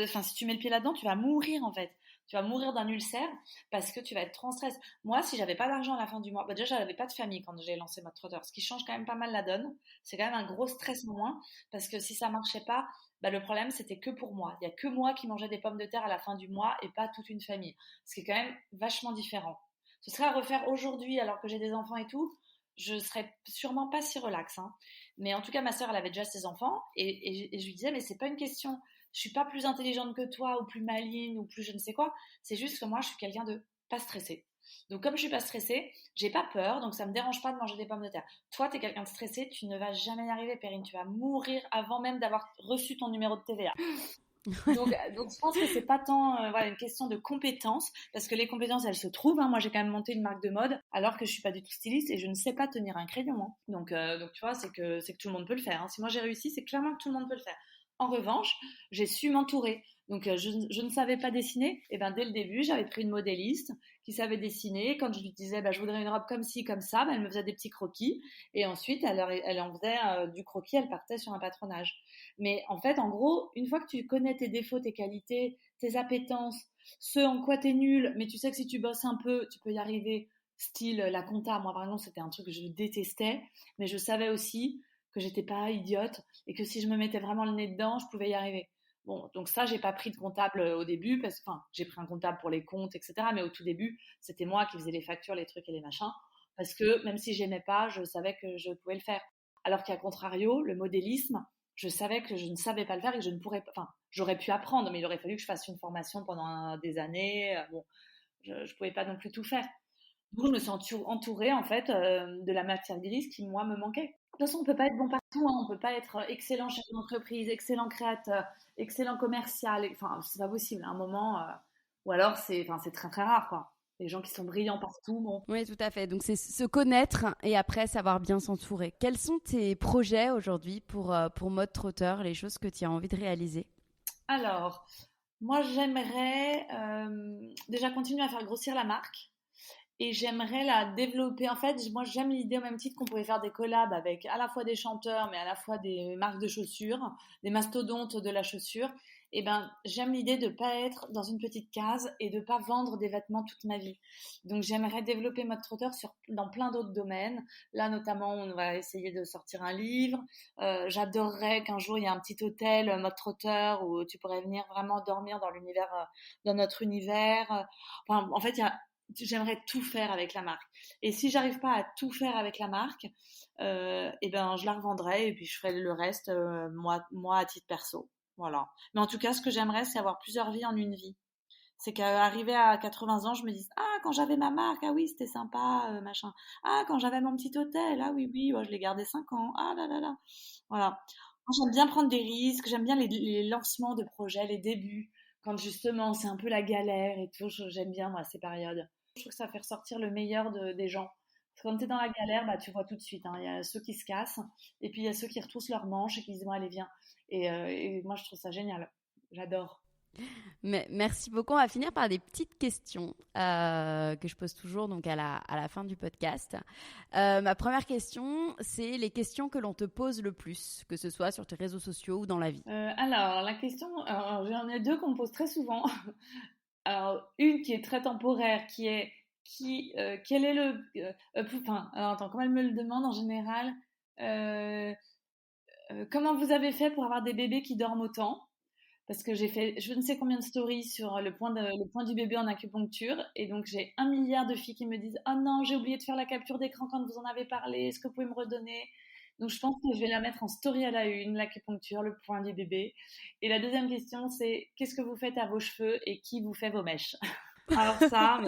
enfin, si tu mets le pied là-dedans, tu vas mourir en fait. Tu vas mourir d'un ulcère parce que tu vas être trop en stress. Moi, si j'avais pas d'argent à la fin du mois, déjà, j'avais pas de famille quand j'ai lancé Mode Trotter, ce qui change quand même pas mal la donne. C'est quand même un gros stress en moins parce que si ça marchait pas, le problème c'était que pour moi. Il y a que moi qui mangeais des pommes de terre à la fin du mois et pas toute une famille. Ce qui est quand même vachement différent. Ce serait à refaire aujourd'hui alors que j'ai des enfants et tout. Je serais sûrement pas si relax, hein. Mais en tout cas, ma sœur, elle avait déjà ses enfants et je lui disais, mais c'est pas une question, je suis pas plus intelligente que toi ou plus maligne ou plus je ne sais quoi. C'est juste que moi, je suis quelqu'un de pas stressé. Donc, comme je suis pas stressée, j'ai pas peur, donc ça me dérange pas de manger des pommes de terre. Toi, t'es quelqu'un de stressé, tu ne vas jamais y arriver, Perrine. Tu vas mourir avant même d'avoir reçu ton numéro de TVA. Donc, je pense que c'est pas tant voilà, une question de compétences, parce que les compétences, elles se trouvent, hein. Moi, j'ai quand même monté une marque de mode, alors que je suis pas du tout styliste et je ne sais pas tenir un crayon, hein. Donc, tu vois, c'est que tout le monde peut le faire, hein. Si moi j'ai réussi, c'est clairement que tout le monde peut le faire. En revanche, j'ai su m'entourer. Donc, je ne savais pas dessiner. Et ben, dès le début, j'avais pris une modéliste qui savait dessiner. Quand je lui disais, je voudrais une robe comme ci, comme ça, elle me faisait des petits croquis. Et ensuite, elle en faisait du croquis, elle partait sur un patronage. Mais en fait, en gros, une fois que tu connais tes défauts, tes qualités, tes appétences, ce en quoi t'es nul, mais tu sais que si tu bosses un peu, tu peux y arriver. Style la compta, moi par exemple, c'était un truc que je détestais, mais je savais aussi que j'étais pas idiote et que si je me mettais vraiment le nez dedans, je pouvais y arriver. Bon, donc ça, j'ai pas pris de comptable au début, enfin, j'ai pris un comptable pour les comptes, etc. Mais au tout début, c'était moi qui faisais les factures, les trucs et les machins, parce que même si j'aimais pas, je savais que je pouvais le faire. Alors qu'à contrario, le modélisme, je savais que je ne savais pas le faire et que je ne pourrais pas. Enfin, j'aurais pu apprendre, mais il aurait fallu que je fasse une formation pendant des années. Bon, je ne pouvais pas non plus tout faire. Donc, je me suis entourée en fait de la matière grise qui moi me manquait. De toute façon, on peut pas être bon partout, hein. On peut pas être excellent chef d'entreprise, excellent créateur, excellent commercial. Enfin, c'est pas possible. À un moment, ou alors c'est très très rare quoi. Les gens qui sont brillants partout, bon. Oui, tout à fait. Donc, c'est se connaître et après savoir bien s'entourer. Quels sont tes projets aujourd'hui pour Mode Trotter, les choses que tu as envie de réaliser? Alors, moi j'aimerais déjà continuer à faire grossir la marque. Et j'aimerais la développer. En fait, moi, j'aime l'idée au même titre qu'on pouvait faire des collabs avec à la fois des chanteurs, mais à la fois des marques de chaussures, des mastodontes de la chaussure. Et ben, j'aime l'idée de pas être dans une petite case et de pas vendre des vêtements toute ma vie. Donc, j'aimerais développer Mode Trotter dans plein d'autres domaines. Là, notamment, on va essayer de sortir un livre. J'adorerais qu'un jour, il y ait un petit hôtel Mode Trotter où tu pourrais venir vraiment dormir dans l'univers, dans notre univers. Enfin, en fait, j'aimerais tout faire avec la marque. Et si j'arrive pas à tout faire avec la marque, et ben je la revendrai et puis je ferai le reste moi à titre perso. Voilà. Mais en tout cas, ce que j'aimerais, c'est avoir plusieurs vies en une vie. C'est qu'arriver à 80 ans, je me dise ah quand j'avais ma marque, ah oui c'était sympa, machin. Ah quand j'avais mon petit hôtel, ah oui oui, ouais, je l'ai gardé 5 ans. Ah là là là. Voilà. Moi, j'aime bien prendre des risques, j'aime bien les lancements de projets, les débuts, quand justement c'est un peu la galère et tout. J'aime bien moi ces périodes. Je trouve que ça fait ressortir le meilleur des gens. Parce que quand tu es dans la galère, tu vois tout de suite, hein. Il y a ceux qui se cassent, et puis il y a ceux qui retroussent leurs manches et qui disent bon, allez, viens. Et moi, je trouve ça génial. J'adore. Mais merci beaucoup. On va finir par des petites questions que je pose toujours donc à la fin du podcast. Ma première question, c'est les questions que l'on te pose le plus, que ce soit sur tes réseaux sociaux ou dans la vie. Alors, la question, j'en ai deux qu'on me pose très souvent. Alors, une qui est très temporaire, quel est le, enfin, alors, attends, comment elle me le demande en général, comment vous avez fait pour avoir des bébés qui dorment autant? parce que j'ai fait je ne sais combien de stories sur le point du bébé en acupuncture. Et donc, j'ai 1 milliard de filles qui me disent: «Oh non, j'ai oublié de faire la capture d'écran quand vous en avez parlé. Est-ce que vous pouvez me redonner?» Donc, je pense que je vais la mettre en story à la une, l'acupuncture, le point du bébé. Et la deuxième question, c'est: qu'est-ce que vous faites à vos cheveux et qui vous fait vos mèches? Alors ça,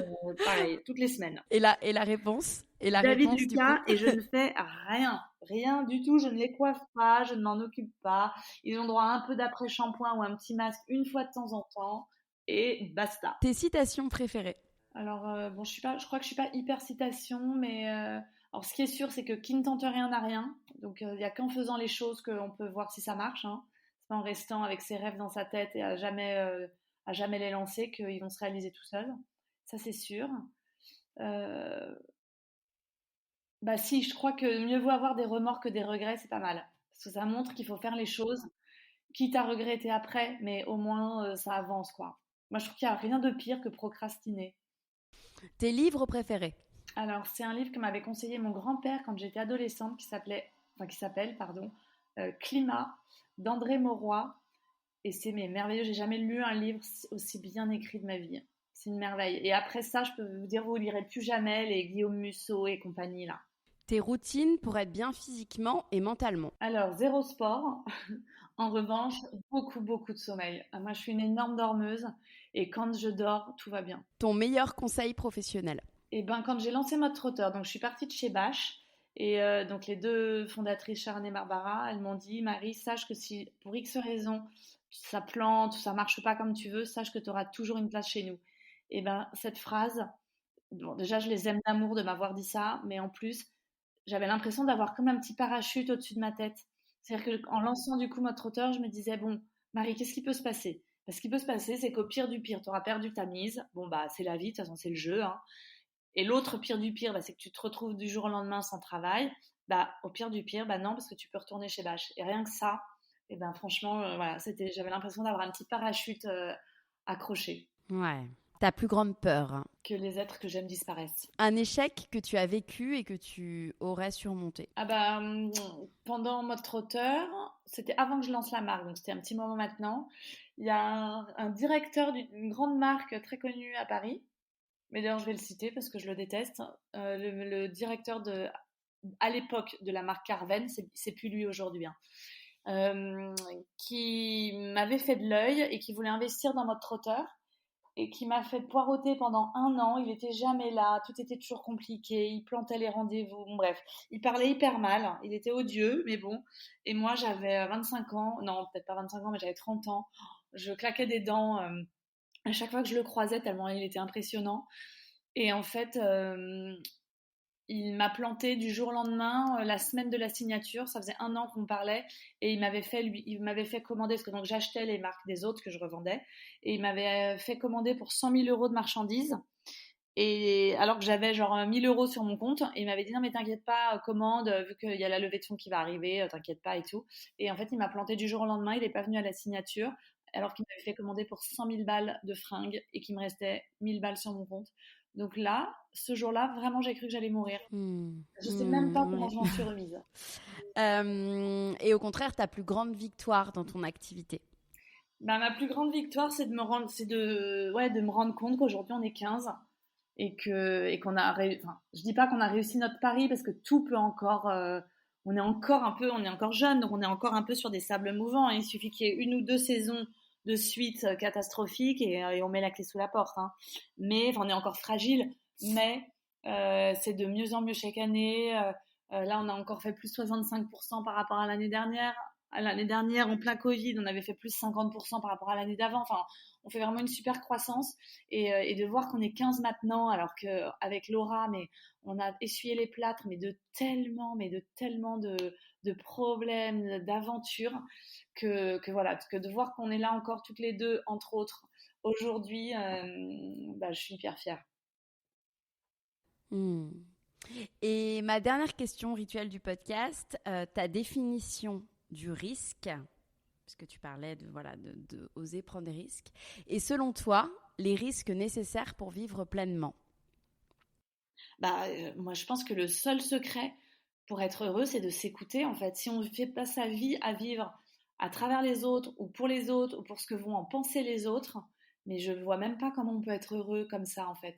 pareil, toutes les semaines. Et la réponse? Et la David réponse, du coup? Lucas, et je ne fais rien, rien du tout, je ne les coiffe pas, je ne m'en occupe pas. Ils ont droit à un peu d'après-shampoing ou un petit masque une fois de temps en temps, et basta. Tes citations préférées? Alors, bon, je crois que je suis pas hyper citation, mais alors ce qui est sûr, c'est que qui ne tente rien n'a rien. Donc, il y a qu'en faisant les choses qu'on peut voir si ça marche, hein. C'est pas en restant avec ses rêves dans sa tête et à jamais les lancer qu'ils vont se réaliser tout seuls. Ça, c'est sûr. Euh, Bah si, je crois que mieux vaut avoir des remords que des regrets, c'est pas mal. Parce que ça montre qu'il faut faire les choses, quitte à regretter après, mais au moins ça avance, quoi. Moi, je trouve qu'il n'y a rien de pire que procrastiner. Tes livres préférés? Alors, c'est un livre que m'avait conseillé mon grand-père quand j'étais adolescente, qui s'appelle, pardon, Climat, d'André Mauroy. Et c'est merveilleux, j'ai jamais lu un livre aussi bien écrit de ma vie. C'est une merveille. Et après ça, je peux vous dire, vous lirez plus jamais les Guillaume Musso et compagnie, là. Tes routines pour être bien physiquement et mentalement? Alors, zéro sport. En revanche, beaucoup, beaucoup de sommeil. Moi, je suis une énorme dormeuse et quand je dors, tout va bien. Ton meilleur conseil professionnel? Et ben, quand j'ai lancé Mode Trotteur, donc je suis partie de chez Bâche, et donc les deux fondatrices, Sharon et Barbara, elles m'ont dit: Marie, sache que si pour X raisons ça plante ou ça marche pas comme tu veux, sache que tu auras toujours une place chez nous. Et ben, cette phrase, bon, déjà, je les aime d'amour de m'avoir dit ça, mais en plus, j'avais l'impression d'avoir comme un petit parachute au-dessus de ma tête. C'est-à-dire qu'en lançant du coup Mode Trotteur, je me disais: bon, Marie, qu'est-ce qui peut se passer? Ce qui peut se passer, c'est qu'au pire du pire, tu auras perdu ta mise. Bon, bah, c'est la vie, de toute façon, c'est le jeu, hein. Et l'autre pire du pire, bah, c'est que tu te retrouves du jour au lendemain sans travail. Bah, au pire du pire, bah non, parce que tu peux retourner chez Bâche. Et rien que ça, et ben franchement, voilà, j'avais l'impression d'avoir un petit parachute accroché. Ouais. Ta plus grande peur? Que les êtres que j'aime disparaissent. Un échec que tu as vécu et que tu aurais surmonté? Ah bah, pendant Mode Trotteur, c'était avant que je lance la marque, donc c'était un petit moment maintenant. Il y a un directeur d'une grande marque très connue à Paris, mais d'ailleurs je vais le citer parce que je le déteste. Le directeur à l'époque de la marque Carven, c'est plus lui aujourd'hui, hein, qui m'avait fait de l'œil et qui voulait investir dans Mode Trotteur et qui m'a fait poireauter pendant 1 an. Il était jamais là, tout était toujours compliqué, il plantait les rendez-vous, bon, bref. Il parlait hyper mal, il était odieux, mais bon. Et moi, j'avais 25 ans, non, peut-être pas 25 ans, mais j'avais 30 ans. Je claquais des dents à chaque fois que je le croisais, tellement il était impressionnant. Et en fait, il m'a planté du jour au lendemain, la semaine de la signature. Ça faisait 1 an qu'on parlait et il m'avait fait commander, parce que donc j'achetais les marques des autres que je revendais, et il m'avait fait commander pour 100 000 euros de marchandises. Et alors que j'avais genre 1 000 euros sur mon compte, et il m'avait dit: non, mais t'inquiète pas, commande, vu qu'il y a la levée de fonds qui va arriver, t'inquiète pas et tout. Et en fait, il m'a planté du jour au lendemain, il n'est pas venu à la signature, alors qu'il m'avait fait commander pour 100 000 balles de fringues et qu'il me restait 1 000 balles sur mon compte. Donc là, ce jour-là, vraiment, j'ai cru que j'allais mourir. Je sais même pas comment Ouais. je m'en suis remise. Et au contraire, ta plus grande victoire dans ton activité? Bah, ma plus grande victoire, ouais, de me rendre compte qu'aujourd'hui on est 15 et qu'on a enfin, je dis pas qu'on a réussi notre pari parce que tout peut encore, on est encore jeune, donc on est encore un peu sur des sables mouvants, hein. Il suffit qu'il y ait 1 ou 2 saisons de suite catastrophiques et on met la clé sous la porte, hein. Mais enfin, on est encore fragile, mais c'est de mieux en mieux chaque année. Là, on a encore fait plus 65% par rapport à l'année dernière. L'année dernière, en plein Covid, on avait fait plus 50% par rapport à l'année d'avant. Enfin, on fait vraiment une super croissance. Et de voir qu'on est 15 maintenant, alors qu'avec Laura, mais on a essuyé les plâtres, mais de tellement de problèmes, d'aventures, que voilà, que de voir qu'on est là encore toutes les deux, entre autres, aujourd'hui, bah, je suis hyper fière. Hmm. Et ma dernière question rituelle du podcast, ta définition du risque, parce que tu parlais de oser prendre des risques, et selon toi, les risques nécessaires pour vivre pleinement? Bah, moi, je pense que le seul secret pour être heureux, c'est de s'écouter, en fait. Si on ne fait pas sa vie à vivre à travers les autres ou pour ce que vont en penser les autres, mais je vois même pas comment on peut être heureux comme ça en fait.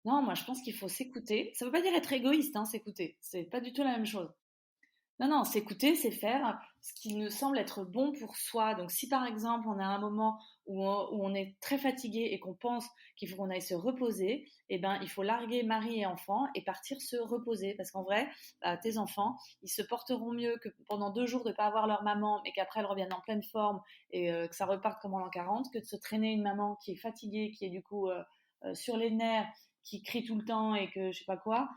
Non, moi je pense qu'il faut s'écouter. Ça veut pas dire être égoïste, hein, s'écouter. C'est pas du tout la même chose. Non, non, s'écouter, c'est faire ce qui nous semble être bon pour soi. Donc, si par exemple, on a un moment où on est très fatigué et qu'on pense qu'il faut qu'on aille se reposer, eh ben, il faut larguer mari et enfants et partir se reposer. Parce qu'en vrai, tes enfants, ils se porteront mieux que pendant 2 jours de ne pas avoir leur maman, mais qu'après, elles reviennent en pleine forme et que ça reparte comme en l'an 40, que de se traîner une maman qui est fatiguée, qui est du coup sur les nerfs, qui crie tout le temps et que je sais pas quoi,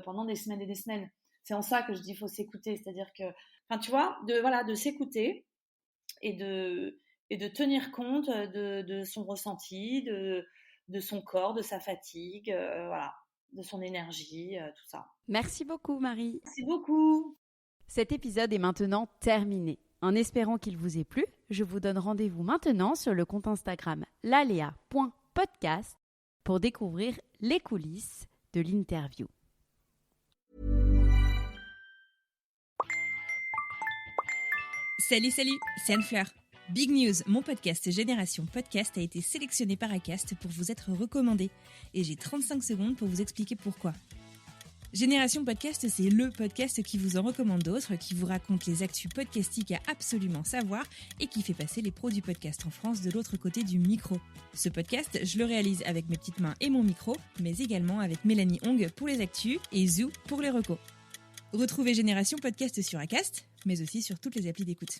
pendant des semaines et des semaines. C'est en ça que je dis qu'il faut s'écouter, c'est-à-dire que, enfin, tu vois, de s'écouter et de tenir compte de son ressenti, de son corps, de sa fatigue, voilà, de son énergie, tout ça. Merci beaucoup, Marie. Merci beaucoup. Cet épisode est maintenant terminé. En espérant qu'il vous ait plu, je vous donne rendez-vous maintenant sur le compte Instagram lalea.podcast pour découvrir les coulisses de l'interview. Salut, c'est Anne-Fleur. Big News, mon podcast Génération Podcast a été sélectionné par Acast pour vous être recommandé. Et j'ai 35 secondes pour vous expliquer pourquoi. Génération Podcast, c'est le podcast qui vous en recommande d'autres, qui vous raconte les actus podcastiques à absolument savoir et qui fait passer les pros du podcast en France de l'autre côté du micro. Ce podcast, je le réalise avec mes petites mains et mon micro, mais également avec Mélanie Hong pour les actus et Zou pour les recos. Retrouvez Génération Podcast sur Acast, mais aussi sur toutes les applis d'écoute.